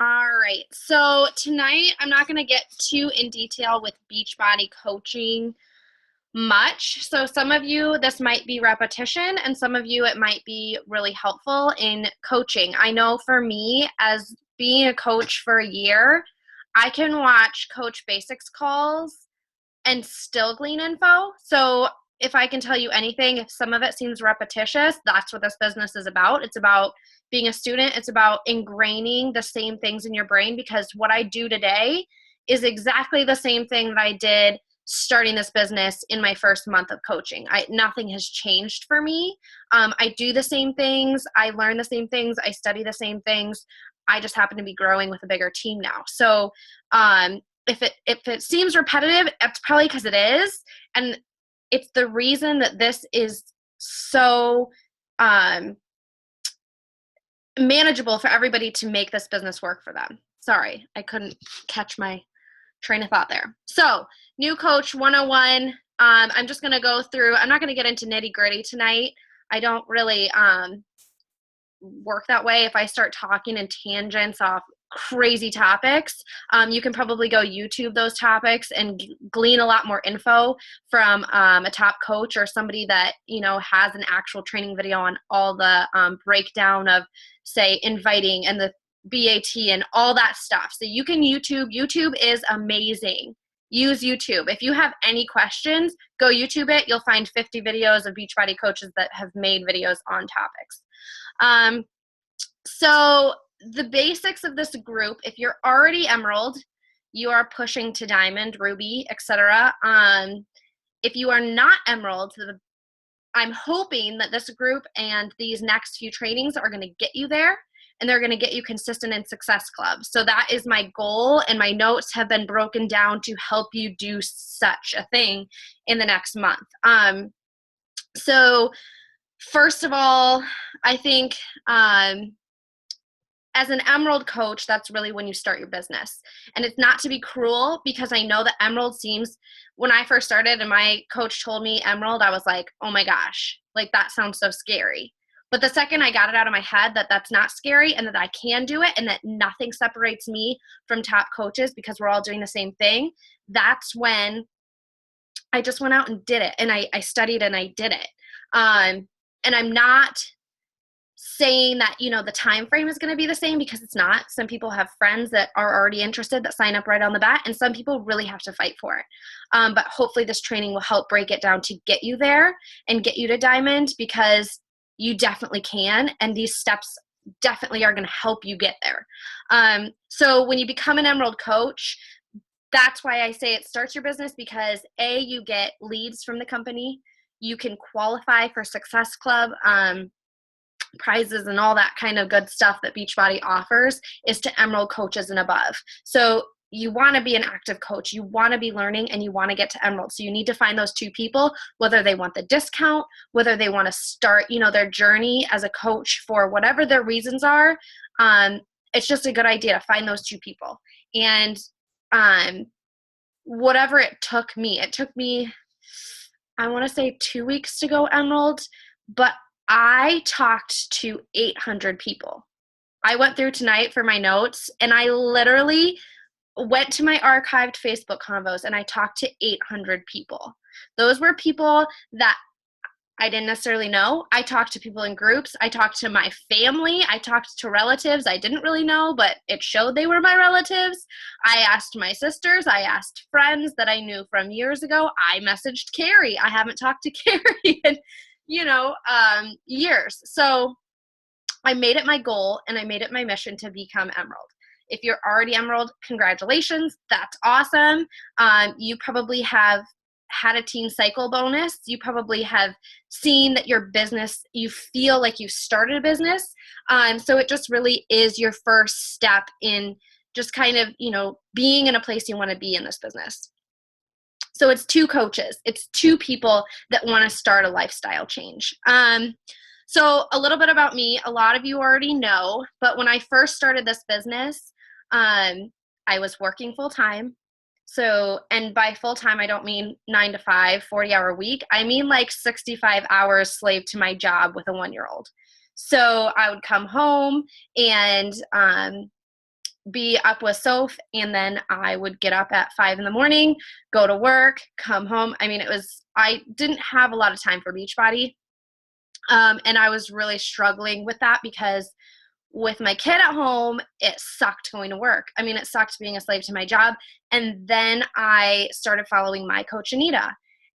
All right. So tonight I'm not going to get too in detail with Beachbody coaching much. So some of you, this might be repetition, and some of you, it might be really helpful in coaching. I know for me, as being a coach for a year, I can watch Coach Basics calls and still glean info. So if I can tell you anything, if some of it seems repetitious, that's what this business is about. It's about being a student. It's about ingraining the same things in your brain, because what I do today is exactly the same thing that I did starting this business in my first month of coaching. Nothing has changed for me. I do the same things. I learn the same things. I study the same things. I just happen to be growing with a bigger team now. So if it seems repetitive, it's probably because it is. And it's the reason that this is so manageable for everybody to make this business work for them. Sorry, I couldn't catch my train of thought there. So, new coach 101. I'm just going to go through, I'm not going to get into nitty gritty tonight. I don't really work that way. If I start talking in tangents off crazy topics, you can probably go YouTube those topics and glean a lot more info from a top coach or somebody that, has an actual training video on all the breakdown of, say, inviting and the BAT and all that stuff. So you can YouTube is amazing. Use YouTube. If you have any questions, go YouTube it. You'll find 50 videos of Beachbody coaches that have made videos on topics. So the basics of this group, if you're already Emerald, you are pushing to Diamond, Ruby, etc. If you are not Emerald, I'm hoping that this group and these next few trainings are going to get you there, and they're going to get you consistent in Success Club. So that is my goal, and my notes have been broken down to help you do such a thing in the next month. So first of all, I think as an Emerald coach, that's really when you start your business. And it's not to be cruel, because I know that Emerald seems, when I first started and my coach told me Emerald, I was like, oh my gosh, like that sounds so scary. But the second I got it out of my head that that's not scary and that I can do it and that nothing separates me from top coaches because we're all doing the same thing, that's when I just went out and did it. And I studied and I did it. And I'm not saying that, the time frame is going to be the same, because it's not. Some people have friends that are already interested that sign up right on the bat, and some people really have to fight for it. But hopefully this training will help break it down to get you there and get you to Diamond, because you definitely can, and these steps definitely are going to help you get there. So when you become an Emerald coach, that's why I say it starts your business, because A, you get leads from the company. You can qualify for Success Club prizes and all that kind of good stuff that Beachbody offers is to Emerald coaches and above. So you want to be an active coach, you want to be learning, and you want to get to Emerald. So you need to find those two people, whether they want the discount, whether they want to start, their journey as a coach for whatever their reasons are. It's just a good idea to find those two people. And whatever it took me, I want to say 2 weeks to go Emerald, but I talked to 800 people. I went through tonight for my notes, and I literally went to my archived Facebook convos and I talked to 800 people. Those were people that I didn't necessarily know. I talked to people in groups. I talked to my family. I talked to relatives I didn't really know, but it showed they were my relatives. I asked my sisters. I asked friends that I knew from years ago. I messaged Carrie. I haven't talked to Carrie in years. So I made it my goal, and I made it my mission to become Emerald. If you're already Emerald, congratulations. That's awesome. You probably have had a teen cycle bonus. You probably have seen that your business, you feel like you started a business. So it just really is your first step in just kind of, being in a place you want to be in this business. So it's two coaches. It's two people that want to start a lifestyle change. So a little bit about me. A lot of you already know, but when I first started this business, I was working full time. So, and by full time, I don't mean 9 to 5, 40-hour week. I mean like 65 hours slave to my job with a 1-year-old. So I would come home and be up with Soph, and then I would get up at 5 in the morning, go to work, come home. I mean, I didn't have a lot of time for Beachbody. And I was really struggling with that because with my kid at home, it sucked going to work. I mean, it sucked being a slave to my job. And then I started following my coach, Anita,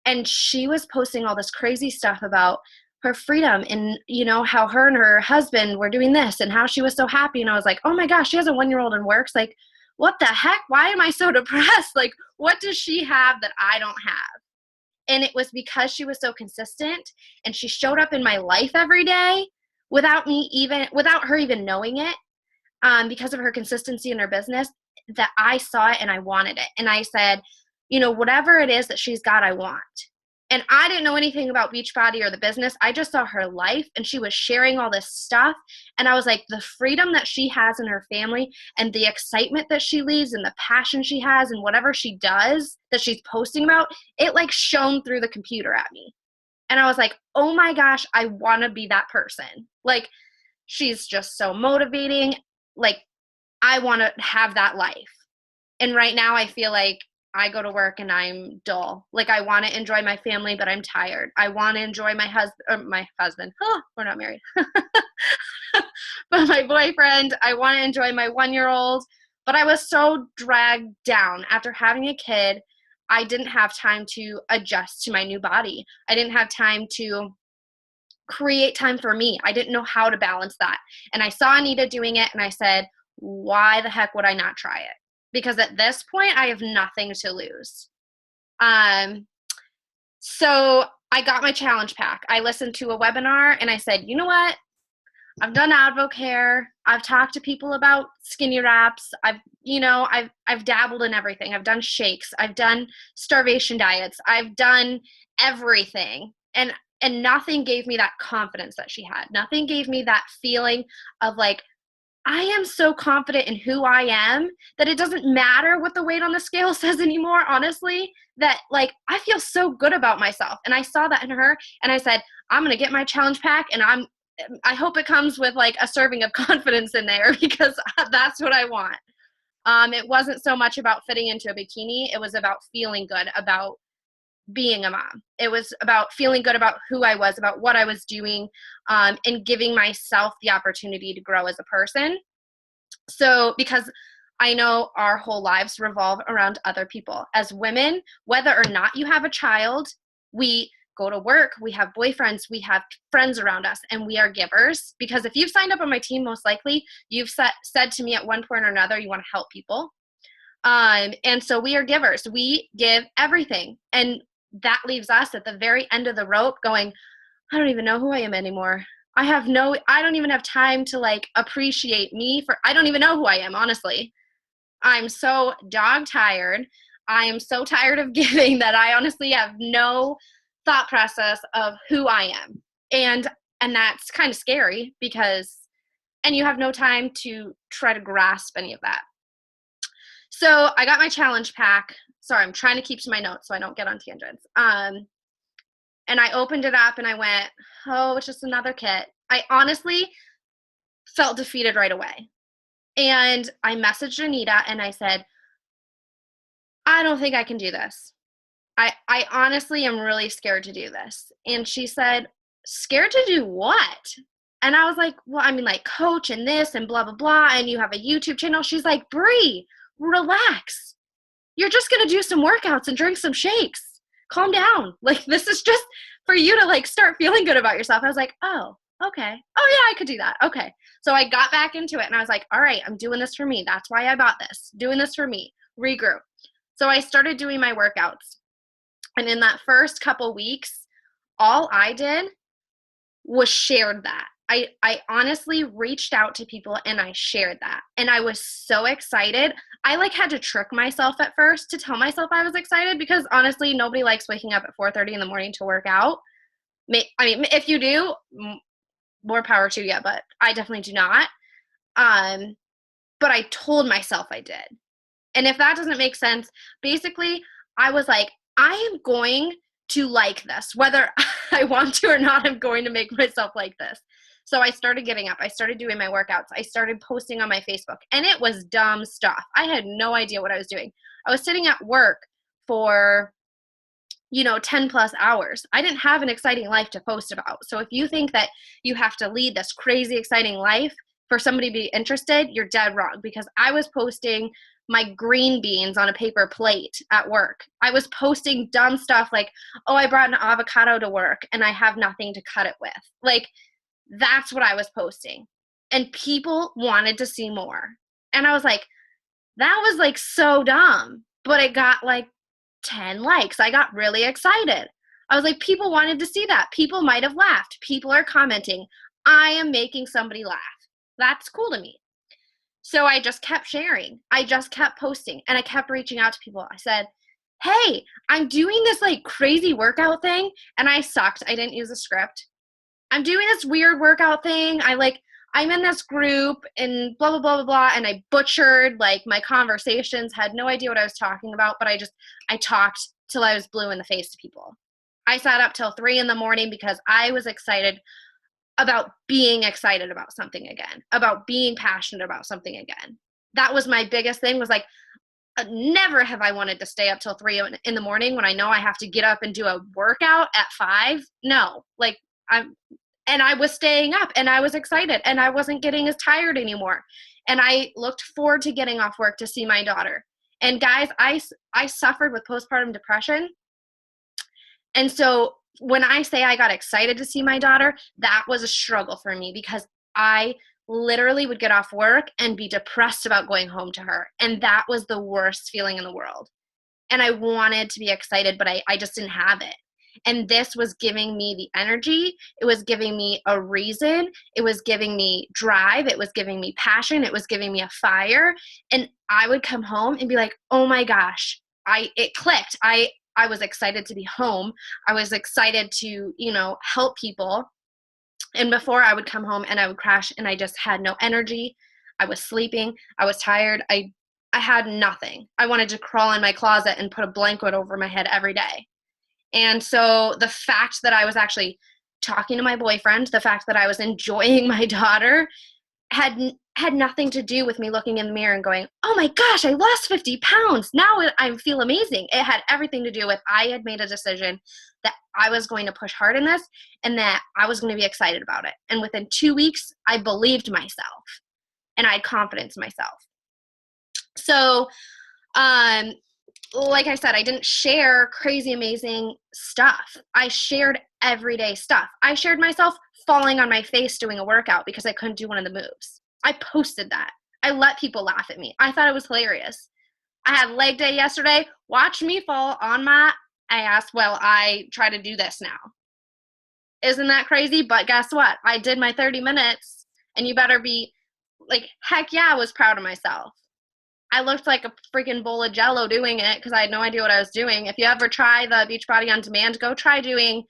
and she was posting all this crazy stuff about her freedom and, how her and her husband were doing this and how she was so happy. And I was like, oh my gosh, she has a 1-year-old and works. Like, what the heck? Why am I so depressed? Like, what does she have that I don't have? And it was because she was so consistent and she showed up in my life every day without her even knowing it, because of her consistency in her business, that I saw it and I wanted it. And I said, whatever it is that she's got, I want. And I didn't know anything about Beachbody or the business. I just saw her life and she was sharing all this stuff. And I was like, the freedom that she has in her family and the excitement that she leads and the passion she has and whatever she does that she's posting about, it like shone through the computer at me. And I was like, oh my gosh, I want to be that person. Like, she's just so motivating. Like, I want to have that life. And right now I feel like I go to work and I'm dull. Like, I want to enjoy my family, but I'm tired. I want to enjoy my husband. Oh, we're not married. But my boyfriend, I want to enjoy my 1-year-old. But I was so dragged down after having a kid. I didn't have time to adjust to my new body. I didn't have time to create time for me. I didn't know how to balance that. And I saw Anita doing it and I said, why the heck would I not try it? Because at this point I have nothing to lose. So I got my challenge pack. I listened to a webinar and I said, you know what? I've done AdvoCare. I've talked to people about skinny wraps. I've dabbled in everything. I've done shakes. I've done starvation diets. I've done everything. And nothing gave me that confidence that she had. Nothing gave me that feeling of like, I am so confident in who I am that it doesn't matter what the weight on the scale says anymore, honestly, that like, I feel so good about myself. And I saw that in her and I said, I'm going to get my challenge pack and I hope it comes with like a serving of confidence in there because that's what I want. It wasn't so much about fitting into a bikini. It was about feeling good about being a mom. It was about feeling good about who I was, about what I was doing, and giving myself the opportunity to grow as a person. So, because I know our whole lives revolve around other people. As women, whether or not you have a child, we go to work, we have boyfriends, we have friends around us, and we are givers. Because if you've signed up on my team, most likely you've said to me at one point or another, you want to help people. And so we are givers. We give everything. And that leaves us at the very end of the rope going, I don't even know who I am anymore. I don't even have time to like appreciate me I don't even know who I am, honestly. I'm so dog tired. I am so tired of giving that I honestly have no thought process of who I am. And that's kind of scary and you have no time to try to grasp any of that. So I got my challenge pack. Sorry, I'm trying to keep to my notes so I don't get on tangents. And I opened it up and I went, oh, it's just another kit. I honestly felt defeated right away. And I messaged Anita and I said, I don't think I can do this. I honestly am really scared to do this. And she said, scared to do what? And I was like, well, I mean, like coach and this and blah, blah, blah. And you have a YouTube channel. She's like, Bree, relax. You're just going to do some workouts and drink some shakes. Calm down. Like, this is just for you to like start feeling good about yourself. I was like, oh, okay. Oh yeah, I could do that. Okay. So I got back into it and I was like, all right, I'm doing this for me. That's why I bought this. Doing this for me. Regroup. So I started doing my workouts. And in that first couple weeks, all I did was shared that. I honestly reached out to people and I shared that. And I was so excited. I like had to trick myself at first to tell myself I was excited because honestly, nobody likes waking up at 4:30 in the morning to work out. I mean, if you do, more power to you, but I definitely do not. But I told myself I did. And if that doesn't make sense, basically, I was like, I am going to like this. Whether I want to or not, I'm going to make myself like this. So I started getting up. I started doing my workouts. I started posting on my Facebook, and it was dumb stuff. I had no idea what I was doing. I was sitting at work for 10 plus hours. I didn't have an exciting life to post about. So if you think that you have to lead this crazy exciting life for somebody to be interested, you're dead wrong, because I was posting my green beans on a paper plate at work. I was posting dumb stuff like, oh, I brought an avocado to work and I have nothing to cut it with. Like, that's what I was posting. And people wanted to see more. And I was like, that was like so dumb. But it got like 10 likes. I got really excited. I was like, people wanted to see that. People might have laughed. People are commenting. I am making somebody laugh. That's cool to me. So I just kept sharing. I just kept posting, and I kept reaching out to people. I said, hey, I'm doing this like crazy workout thing, and I sucked. I didn't use a script. I'm doing this weird workout thing. I'm in this group and blah, blah, blah, blah, blah. And I butchered like my conversations, had no idea what I was talking about, but I talked till I was blue in the face to people. I sat up till 3 a.m. because I was excited about being excited about something again, about being passionate about something again. That was my biggest thing, was like, never have I wanted to stay up till 3 a.m. when I know I have to get up and do a workout at 5. No, like and I was staying up and I was excited and I wasn't getting as tired anymore. And I looked forward to getting off work to see my daughter. And guys, I suffered with postpartum depression. And so when I say I got excited to see my daughter, that was a struggle for me, because I literally would get off work and be depressed about going home to her. And that was the worst feeling in the world. And I wanted to be excited, but I just didn't have it. And this was giving me the energy. It was giving me a reason. It was giving me drive. It was giving me passion. It was giving me a fire. And I would come home and be like, oh my gosh, it clicked. I was excited to be home. I was excited to, help people. And before, I would come home and I would crash and I just had no energy. I was sleeping. I was tired. I had nothing. I wanted to crawl in my closet and put a blanket over my head every day. And so the fact that I was actually talking to my boyfriend, the fact that I was enjoying my daughter, had nothing to do with me looking in the mirror and going, oh my gosh, I lost 50 pounds. Now I feel amazing. It had everything to do with, I had made a decision that I was going to push hard in this and that I was going to be excited about it. And within 2 weeks, I believed myself and I had confidence in myself. So, like I said, I didn't share crazy, amazing stuff. I shared everyday stuff. I shared myself falling on my face doing a workout because I couldn't do one of the moves. I posted that. I let people laugh at me. I thought it was hilarious. I had leg day yesterday. Watch me fall on my ass while I try to do this now. Isn't that crazy? But guess what? I did my 30 minutes, and you better be like, heck yeah, I was proud of myself. I looked like a freaking bowl of Jello doing it because I had no idea what I was doing. If you ever try the Beachbody On Demand, go try doing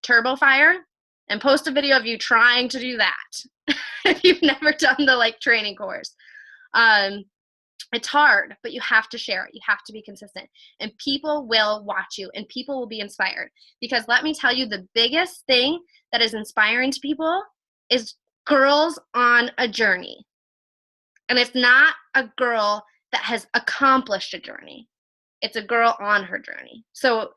Turbo Fire and post a video of you trying to do that. If you've never done the training course. It's hard, but you have to share it. You have to be consistent. And people will watch you and people will be inspired. Because let me tell you, the biggest thing that is inspiring to people is girls on a journey. And it's not a girl that has accomplished a journey. It's a girl on her journey. So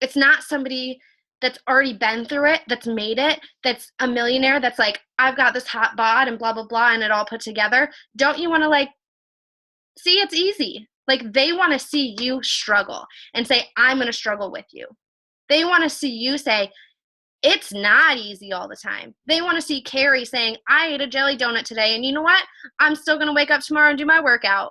it's not somebody that's already been through it, that's made it, that's a millionaire, that's like, I've got this hot bod and blah, blah, blah, and it all put together. Don't you want to see it's easy? They want to see you struggle and say, I'm going to struggle with you. They want to see you say, it's not easy all the time. They want to see Carrie saying, I ate a jelly donut today, and you know what? I'm still going to wake up tomorrow and do my workout.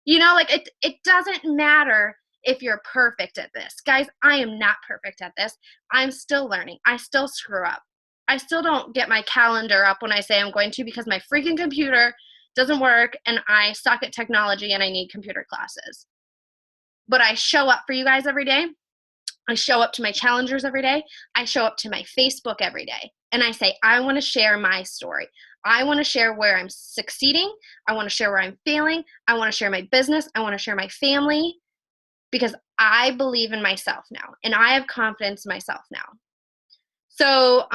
It doesn't matter if you're perfect at this. Guys, I am not perfect at this. I'm still learning. I still screw up. I still don't get my calendar up when I say I'm going to, because my freaking computer doesn't work and I suck at technology and I need computer classes. But I show up for you guys every day. I show up to my challengers every day. I show up to my Facebook every day. And I say, I want to share my story. I want to share where I'm succeeding. I want to share where I'm failing. I want to share my business. I want to share my family, because I believe in myself now and I have confidence in myself now. So,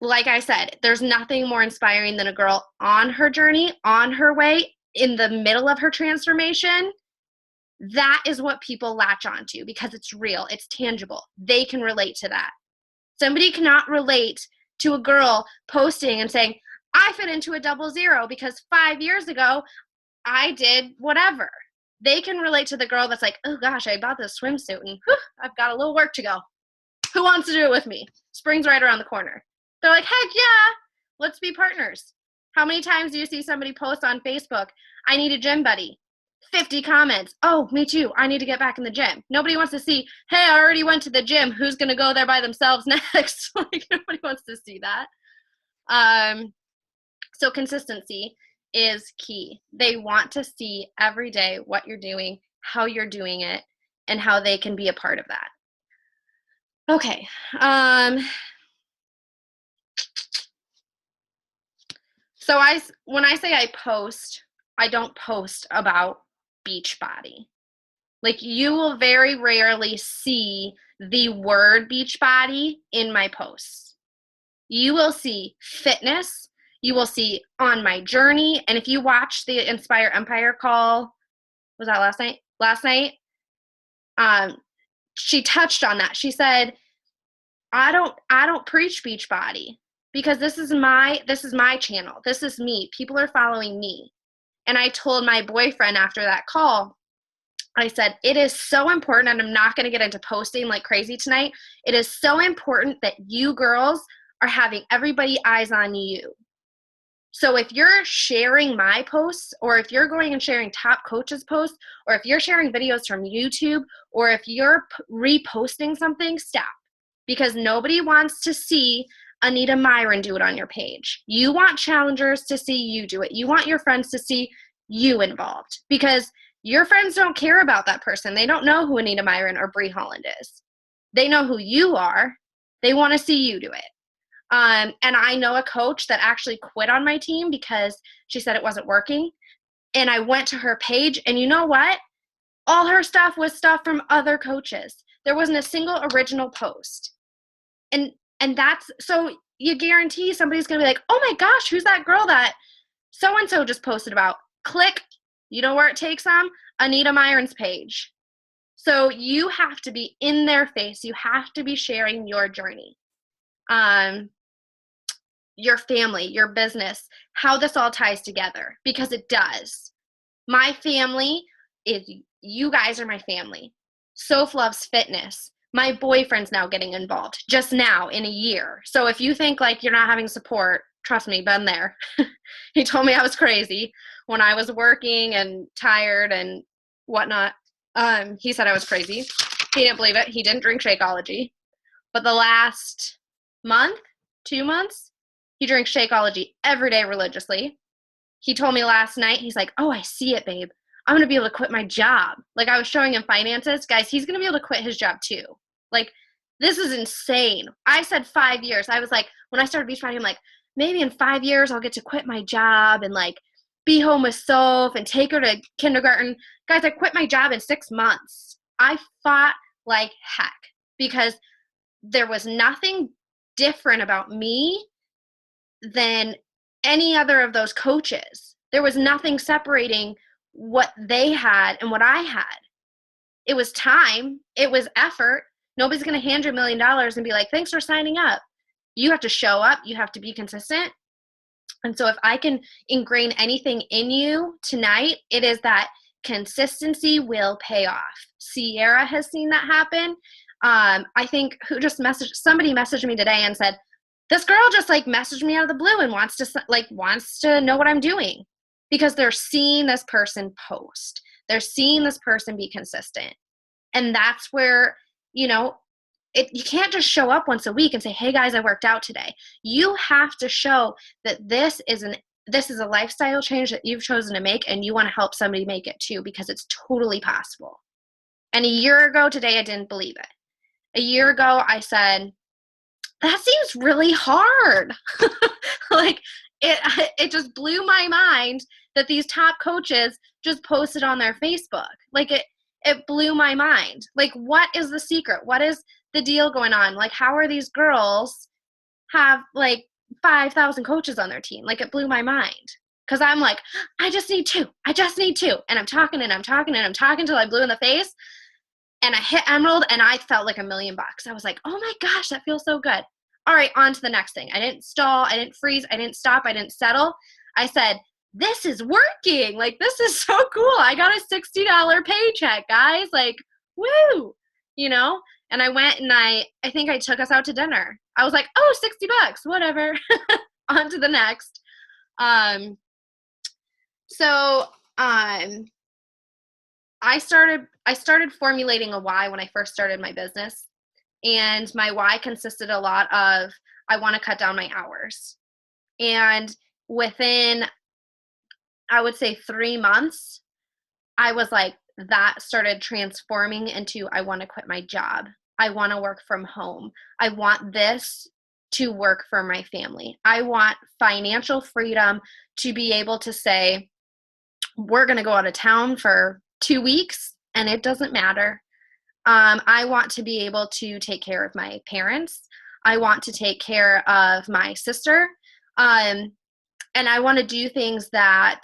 like I said, there's nothing more inspiring than a girl on her journey, on her way, in the middle of her transformation. That is what people latch onto because it's real, it's tangible. They can relate to that. Somebody cannot relate to a girl posting and saying, I fit into a 00 because 5 years ago I did whatever. They can relate to the girl that's like, oh gosh, I bought this swimsuit and whew, I've got a little work to go. Who wants to do it with me? Spring's right around the corner. They're like, heck yeah, let's be partners. How many times do you see somebody post on Facebook, I need a gym buddy? 50 comments. Oh, me too. I need to get back in the gym. Nobody wants to see, hey, I already went to the gym. Who's going to go there by themselves next? Like, nobody wants to see that. So consistency is key. They want to see every day what you're doing, how you're doing it, and how they can be a part of that. Okay. So when I say I post, I don't post about Beachbody. Like, you will very rarely see the word Beachbody in my posts. You will see fitness. You will see on my journey. And if you watch the Inspire Empire call, was that last night? Last night, she touched on that. She said, I don't preach Beachbody because this is my channel. This is me. People are following me. And I told my boyfriend after that call, I said, it is so important, and I'm not going to get into posting like crazy tonight. It is so important that you girls are having everybody eyes on you. So if you're sharing my posts, or if you're going and sharing top coaches' posts, or if you're sharing videos from YouTube, or if you're reposting something, stop. Because nobody wants to see Anita Myron do it on your page. You want challengers to see you do it. You want your friends to see you involved, because your friends don't care about that person. They don't know who Anita Myron or Bree Holland is. They know who you are. They want to see you do it. And I know a coach that actually quit on my team because she said it wasn't working. And I went to her page, and you know what? All her stuff was stuff from other coaches. There wasn't a single original post. And that's, so you guarantee somebody's going to be like, oh my gosh, who's that girl that so-and-so just posted about? Click. You know where it takes them? Anita Myron's page. So you have to be in their face. You have to be sharing your journey. Your family, your business, how this all ties together, because it does. My family is, you guys are my family. Soph loves fitness. My boyfriend's now getting involved, just now in a year. So if you think like you're not having support, trust me, been there. He told me I was crazy when I was working and tired and whatnot. He said I was crazy. He didn't believe it. He didn't drink Shakeology. But the last month, 2 months, he drinks Shakeology every day religiously. He told me last night, he's like, oh, I see it, babe. I'm going to be able to quit my job. Like, I was showing him finances. Guys, he's going to be able to quit his job too. Like, this is insane. I said 5 years. I was like, when I started Beachbody, I'm like, maybe in 5 years I'll get to quit my job and like be home with Soph and take her to kindergarten. Guys, I quit my job in 6 months. I fought like heck because there was nothing different about me than any other of those coaches. There was nothing separating what they had and what I had. It was time. It was effort. Nobody's going to hand you $1 million and be like, thanks for signing up. You have to show up. You have to be consistent. And so if I can ingrain anything in you tonight, it is that consistency will pay off. Sierra has seen that happen. I think somebody messaged me today and said, this girl just like messaged me out of the blue and wants to know what I'm doing, because they're seeing this person post. They're seeing this person be consistent. And that's where, you you can't just show up once a week and say, hey guys, I worked out today. You have to show that this is a lifestyle change that you've chosen to make, and you want to help somebody make it too, because it's totally possible. And a year ago today, I didn't believe it. A year ago, I said, that seems really hard. Like, it just blew my mind that these top coaches just posted on their Facebook. Like, it blew my mind. Like, what is the secret? What is the deal going on? Like, how are these girls have like 5,000 coaches on their team? Like, it blew my mind. Cause I'm like, I just need two. I just need two. And I'm talking and I'm talking and I'm talking till I blew in the face. And I hit Emerald and I felt like $1,000,000. I was like, oh my gosh, that feels so good. All right, on to the next thing. I didn't stall. I didn't freeze. I didn't stop. I didn't settle. I said, this is working. Like, this is so cool. I got a $60 paycheck, guys. Like, woo, you know? And I went and I think I took us out to dinner. I was like, oh, $60, whatever. On to the next. So I started formulating a why when I first started my business. And my why consisted a lot of, I want to cut down my hours. And within, I would say 3 months, I was like, that started transforming into, I want to quit my job. I want to work from home. I want this to work for my family. I want financial freedom to be able to say, we're going to go out of town for 2 weeks and it doesn't matter. I want to be able to take care of my parents. I want to take care of my sister. And I want to do things that,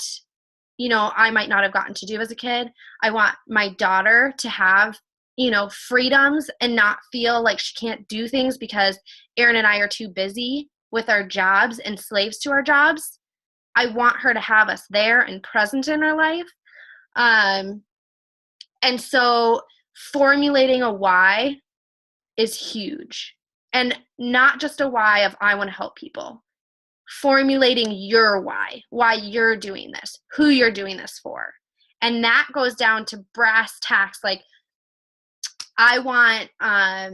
you know, I might not have gotten to do as a kid. I want my daughter to have, you know, freedoms and not feel like she can't do things because Erin and I are too busy with our jobs and slaves to our jobs. I want her to have us there and present in her life. And so formulating a why is huge. And not just a why of I want to help people. Formulating your why you're doing this, who you're doing this for. And that goes down to brass tacks. Like, I want, I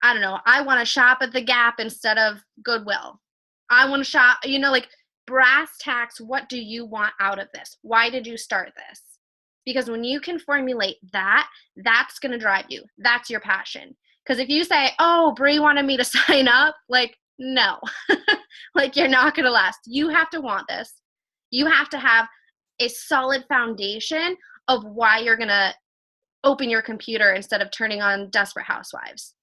don't know, I want to shop at the Gap instead of Goodwill. I want to shop, you know, like brass tacks. What do you want out of this? Why did you start this? Because when you can formulate that, that's going to drive you. That's your passion. Because if you say, oh, Bree wanted me to sign up, like, no, like, you're not going to last. You have to want this. You have to have a solid foundation of why you're going to open your computer instead of turning on Desperate Housewives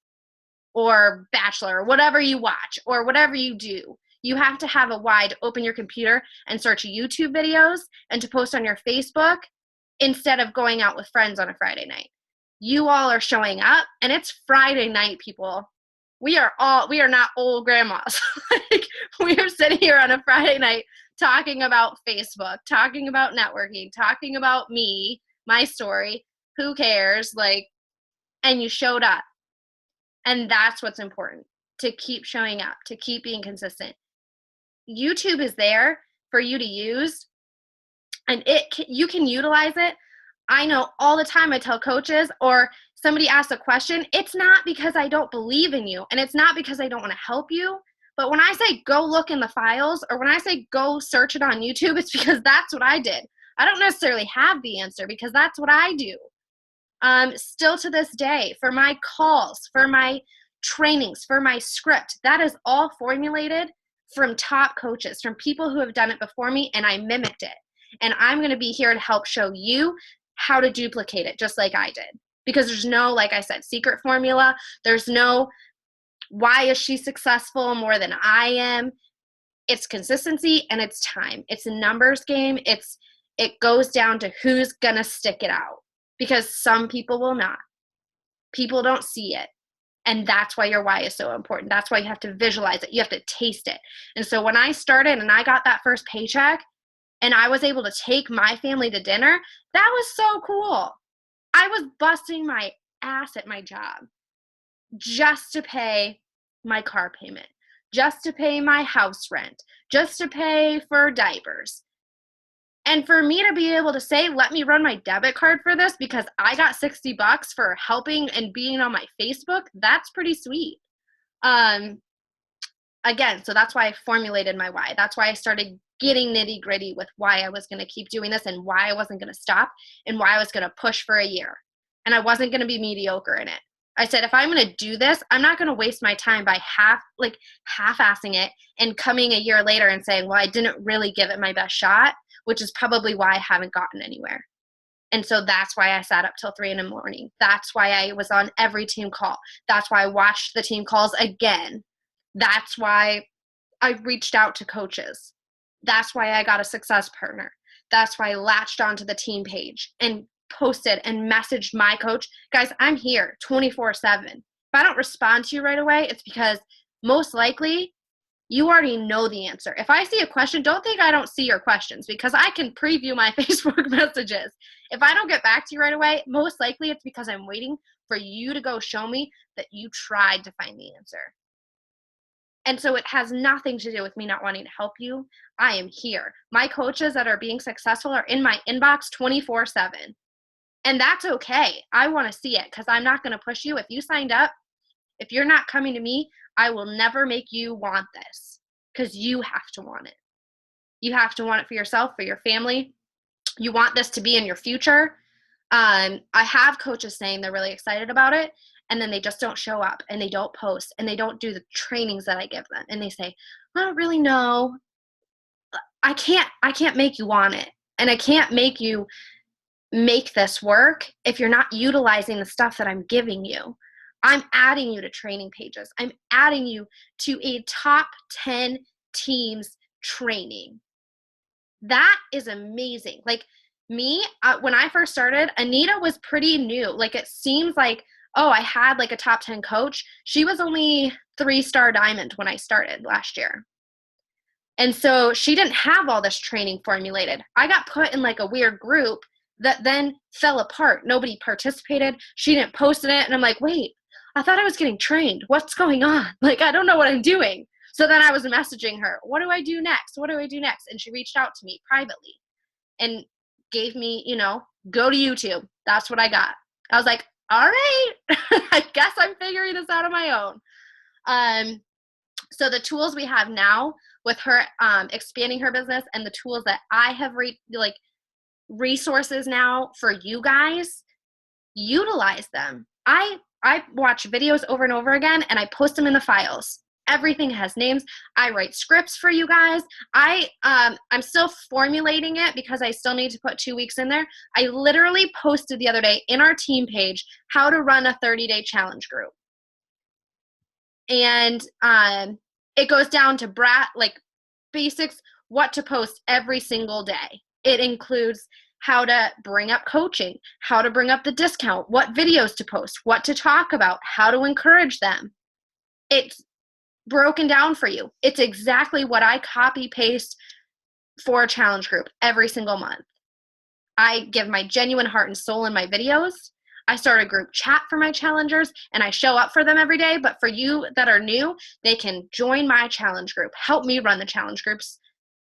or Bachelor or whatever you watch or whatever you do. You have to have a why to open your computer and search YouTube videos and to post on your Facebook instead of going out with friends on a Friday night. You all are showing up and it's Friday night, people. We are not old grandmas. Like, we are sitting here on a Friday night talking about Facebook, talking about networking, talking about me, my story. Who cares? Like, and you showed up. And that's what's important, to keep showing up, to keep being consistent. YouTube is there for you to use, and you can utilize it. I know all the time I tell coaches, or somebody asks a question, it's not because I don't believe in you, and it's not because I don't want to help you. But when I say go look in the files, or when I say go search it on YouTube, it's because that's what I did. I don't necessarily have the answer because that's what I do. Still to this day, for my calls, for my trainings, for my script, that is all formulated from top coaches, from people who have done it before me, and I mimicked it. And I'm going to be here to help show you how to duplicate it just like I did. Because there's no, like I said, secret formula. There's no, why is she successful more than I am? It's consistency and it's time. It's a numbers game. It goes down to who's going to stick it out. Because some people will not. People don't see it. And that's why your why is so important. That's why you have to visualize it. You have to taste it. And so when I started and I got that first paycheck and I was able to take my family to dinner, that was so cool. I was busting my ass at my job just to pay my car payment, just to pay my house rent, just to pay for diapers. And for me to be able to say, let me run my debit card for this because I got $60 for helping and being on my Facebook, that's pretty sweet. Again, so that's why I formulated my why. That's why I started getting nitty gritty with why I was going to keep doing this and why I wasn't going to stop and why I was going to push for a year. And I wasn't going to be mediocre in it. I said, if I'm going to do this, I'm not going to waste my time by half-assing it and coming a year later and saying, well, I didn't really give it my best shot, which is probably why I haven't gotten anywhere. And so that's why I sat up till 3 a.m. That's why I was on every team call. That's why I watched the team calls again. That's why I reached out to coaches. That's why I got a success partner. That's why I latched onto the team page and posted and messaged my coach. Guys, I'm here 24/7. If I don't respond to you right away, it's because most likely you already know the answer. If I see a question, don't think I don't see your questions, because I can preview my Facebook messages. If I don't get back to you right away, most likely it's because I'm waiting for you to go show me that you tried to find the answer. And so it has nothing to do with me not wanting to help you. I am here. My coaches that are being successful are in my inbox 24/7. And that's okay. I want to see it because I'm not going to push you. If you signed up, if you're not coming to me, I will never make you want this, because you have to want it. You have to want it for yourself, for your family. You want this to be in your future. I have coaches saying they're really excited about it, and then they just don't show up, and they don't post, and they don't do the trainings that I give them. And they say, I don't really know. I can't make you want it. And I can't make you make this work if you're not utilizing the stuff that I'm giving you. I'm adding you to training pages. I'm adding you to a top 10 teams training. That is amazing. Like me, when I first started, Anita was pretty new. Like it seems like, oh, I had like a top 10 coach. She was only 3-star diamond when I started last year. And so she didn't have all this training formulated. I got put in like a weird group that then fell apart. Nobody participated. She didn't post in it. And I'm like, wait, I thought I was getting trained. What's going on? Like, I don't know what I'm doing. So then I was messaging her, what do I do next? What do I do next? And she reached out to me privately and gave me, go to YouTube. That's what I got. I was like, all right, I guess I'm figuring this out on my own. So the tools we have now with her expanding her business, and the tools that I have resources now for you guys, utilize them. I watch videos over and over again, and I post them in the files. Everything has names. I write scripts for you guys. I'm still formulating it because I still need to put 2 weeks in there. I literally posted the other day in our team page how to run a 30-day challenge group. And it goes down to basics, what to post every single day. It includes how to bring up coaching, how to bring up the discount, what videos to post, what to talk about, how to encourage them. It's broken down for you. It's exactly what I copy paste for a challenge group every single month. I give my genuine heart and soul in my videos. I start a group chat for my challengers, and I show up for them every day. But for you that are new, they can join my challenge group, help me run the challenge groups,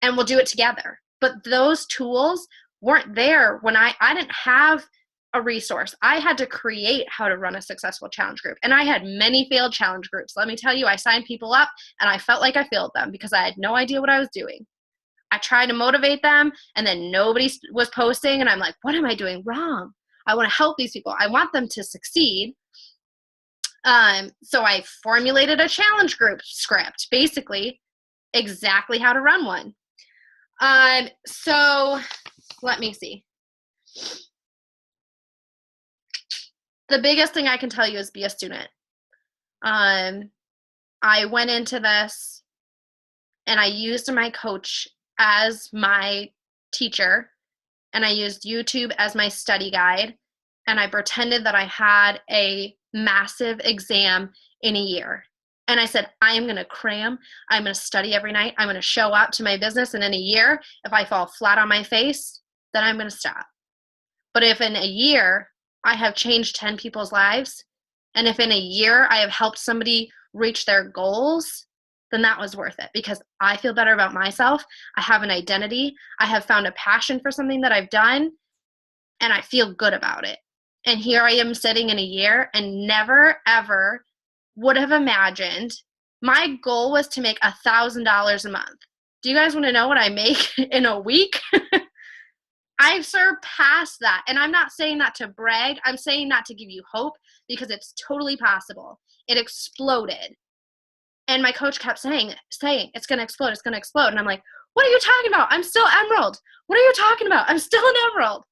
and we'll do it together. But those tools weren't there when I didn't have a resource. I had to create how to run a successful challenge group. And I had many failed challenge groups. Let me tell you, I signed people up and I felt like I failed them because I had no idea what I was doing. I tried to motivate them, and then nobody was posting, and I'm like, what am I doing wrong? I want to help these people. I want them to succeed. So I formulated a challenge group script, basically exactly how to run one. So let me see. The biggest thing I can tell you is be a student. I went into this and I used my coach as my teacher, and I used YouTube as my study guide, and I pretended that I had a massive exam in a year. And I said, I am going to cram. I'm going to study every night. I'm going to show up to my business. And in a year, if I fall flat on my face, then I'm going to stop. But if in a year I have changed 10 people's lives, and if in a year I have helped somebody reach their goals, then that was worth it, because I feel better about myself. I have an identity. I have found a passion for something that I've done, and I feel good about it. And here I am sitting in a year, and never, ever would have imagined. My goal was to make $1,000 a month. Do you guys want to know what I make in a week? I've surpassed that. And I'm not saying that to brag. I'm saying that to give you hope, because it's totally possible. It exploded. And my coach kept saying, it's going to explode. It's going to explode. And I'm like, what are you talking about? I'm still Emerald. What are you talking about? I'm still an Emerald.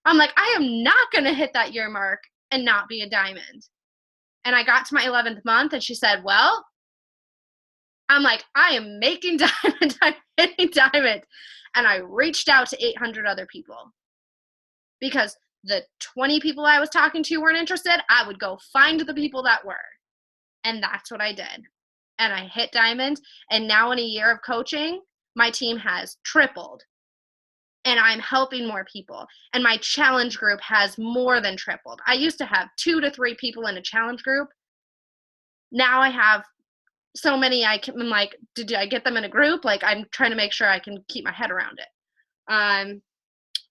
I'm like, I am not going to hit that year mark and not be a diamond. And I got to my 11th month and she said, well, I'm like, I am making diamond, I'm hitting diamond. And I reached out to 800 other people because the 20 people I was talking to weren't interested. I would go find the people that were. And that's what I did. And I hit diamond. And now in a year of coaching, my team has tripled. And I'm helping more people. And my challenge group has more than tripled. I used to have 2 to 3 people in a challenge group. Now I have so many, I'm like, did I get them in a group? Like, I'm trying to make sure I can keep my head around it.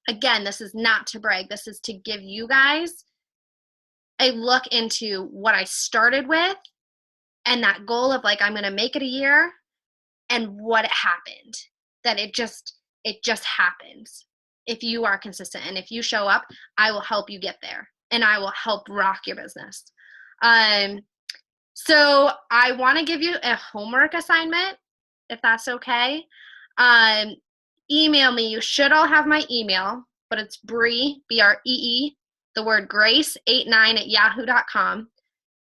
Again, this is not to brag. This is to give you guys a look into what I started with and that goal of like, I'm going to make it a year and what it happened. That it just happens. If you are consistent and if you show up, I will help you get there and I will help rock your business. So I want to give you a homework assignment, if that's okay. Email me. You should all have my email, but it's Bree, B-R-E-E, the word grace 89@yahoo.com.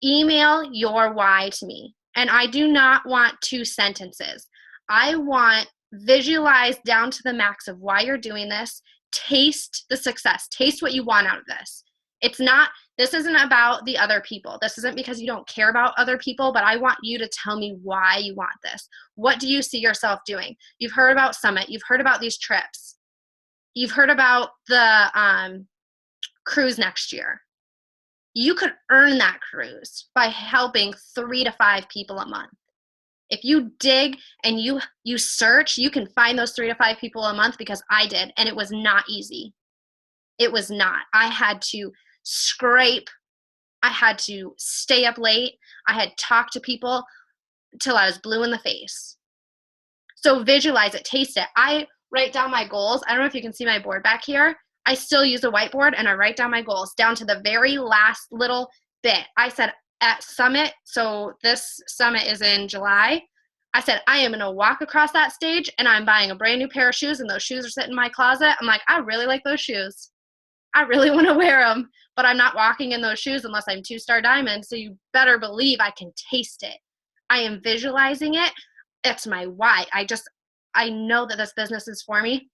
Email your why to me. And I do not want 2 sentences. I want visualized down to the max of why you're doing this. Taste the success. Taste what you want out of this. This isn't about the other people. This isn't because you don't care about other people, but I want you to tell me why you want this. What do you see yourself doing? You've heard about Summit. You've heard about these trips. You've heard about the cruise next year. You could earn that cruise by helping 3 to 5 people a month. If you dig and you search, you can find those 3 to 5 people a month because I did, and it was not easy. It was not. I had to scrape. I had to stay up late. I had talked to people till I was blue in the face. So visualize it, taste it. I write down my goals. I don't know if you can see my board back here. I still use a whiteboard and I write down my goals down to the very last little bit. I said at Summit, so this Summit is in July. I said, I am going to walk across that stage and I'm buying a brand new pair of shoes and those shoes are sitting in my closet. I'm like, I really like those shoes. I really want to wear them, but I'm not walking in those shoes unless I'm 2-star diamond. So you better believe I can taste it. I am visualizing it. It's my why. I know that this business is for me.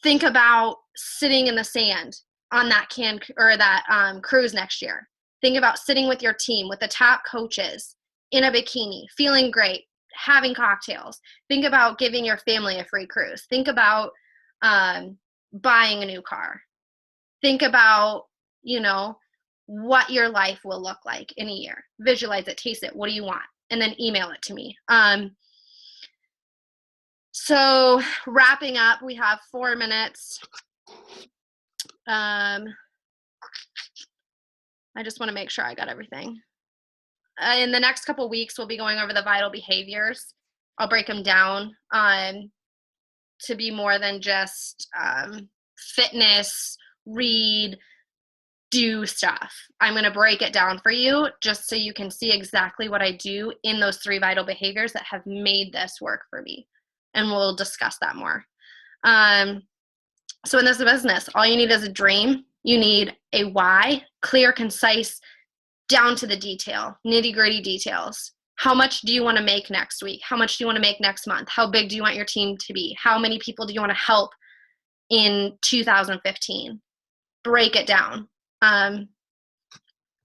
Think about sitting in the sand on that cruise next year. Think about sitting with your team, with the top coaches in a bikini, feeling great, having cocktails. Think about giving your family a free cruise. Think about buying a new car. Think about, what your life will look like in a year. Visualize it, taste it. What do you want? And then email it to me. So wrapping up, we have 4 minutes. I just want to make sure I got everything. In the next couple weeks, we'll be going over the vital behaviors. I'll break them down to be more than just fitness, read, do stuff. I'm going to break it down for you just so you can see exactly what I do in those 3 vital behaviors that have made this work for me. And we'll discuss that more. So in this business, all you need is a dream. You need a why, clear, concise, down to the detail, nitty-gritty details. How much do you want to make next week? How much do you want to make next month? How big do you want your team to be? How many people do you want to help in 2015? Break it down. All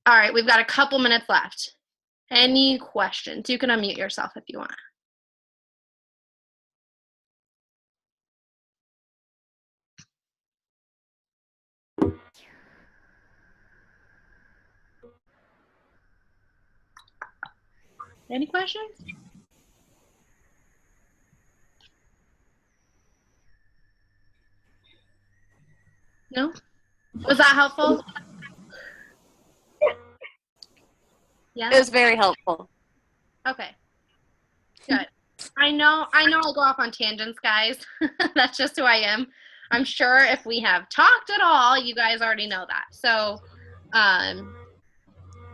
right, we've got a couple minutes left. Any questions? You can unmute yourself if you want. Any questions? No? Was that helpful? Yeah. It was very helpful. Okay. Good. I know I go off on tangents, guys. That's just who I am. I'm sure if we have talked at all, you guys already know that. So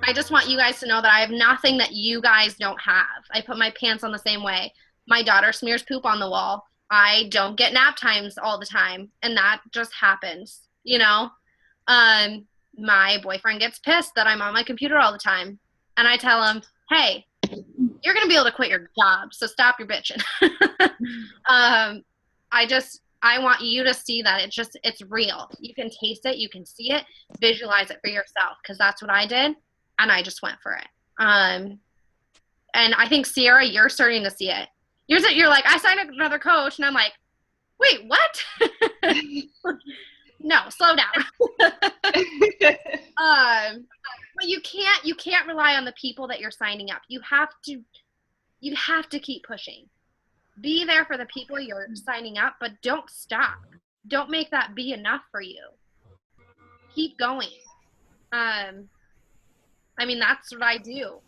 I just want you guys to know that I have nothing that you guys don't have. I put my pants on the same way. My daughter smears poop on the wall. I don't get nap times all the time, and that just happens, you know? My boyfriend gets pissed that I'm on my computer all the time, and I tell him, hey, you're going to be able to quit your job, so stop your bitching. I want you to see that it's real. You can taste it, you can see it, visualize it for yourself, because that's what I did, and I just went for it. And I think, Sierra, you're starting to see it. You're like, I signed up with another coach, and I'm like, wait, what? No, slow down. But you can't rely on the people that you're signing up. You have to keep pushing. Be there for the people you're signing up, but don't stop. Don't make that be enough for you. Keep going. I mean, that's what I do.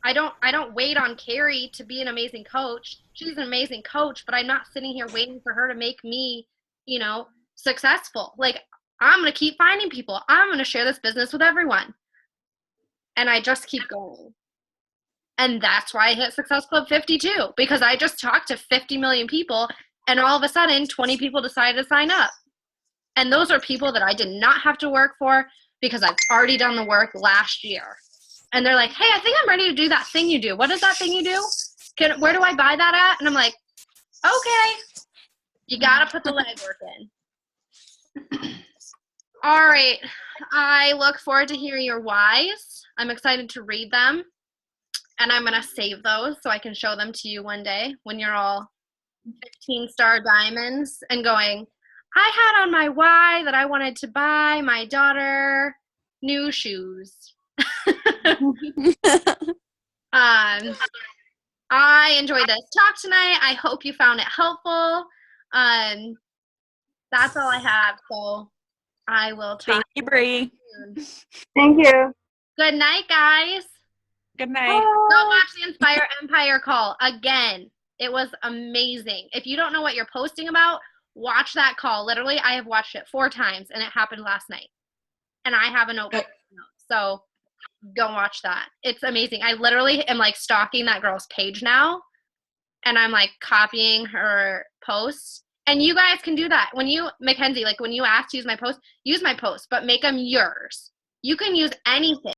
I don't wait on Carrie to be an amazing coach. She's an amazing coach, but I'm not sitting here waiting for her to make me, successful. Like, I'm going to keep finding people. I'm going to share this business with everyone. And I just keep going. And that's why I hit Success Club 52, because I just talked to 50 million people, and all of a sudden 20 people decided to sign up. And those are people that I did not have to work for, because I've already done the work last year. And they're like, hey, I think I'm ready to do that thing you do. What is that thing you do? Where do I buy that at? And I'm like, okay, you got to put the legwork in. All right. I look forward to hearing your whys. I'm excited to read them. And I'm going to save those so I can show them to you one day when you're all 15-star diamonds and going, I had on my why that I wanted to buy my daughter new shoes. I enjoyed this talk tonight. I hope you found it helpful. That's all I have. So I will talk. Thank you, Bree. Thank you. Good night, guys. Good night. Go watch the Inspire Empire call again. It was amazing. If you don't know what you're posting about, watch that call. Literally, I have watched it 4 times, and it happened last night. And I have a notebook. So go watch that. It's amazing. I literally am like stalking that girl's page now, and I'm like copying her posts. And you guys can do that. When you, Mackenzie, like when you ask to use my post, but make them yours. You can use anything.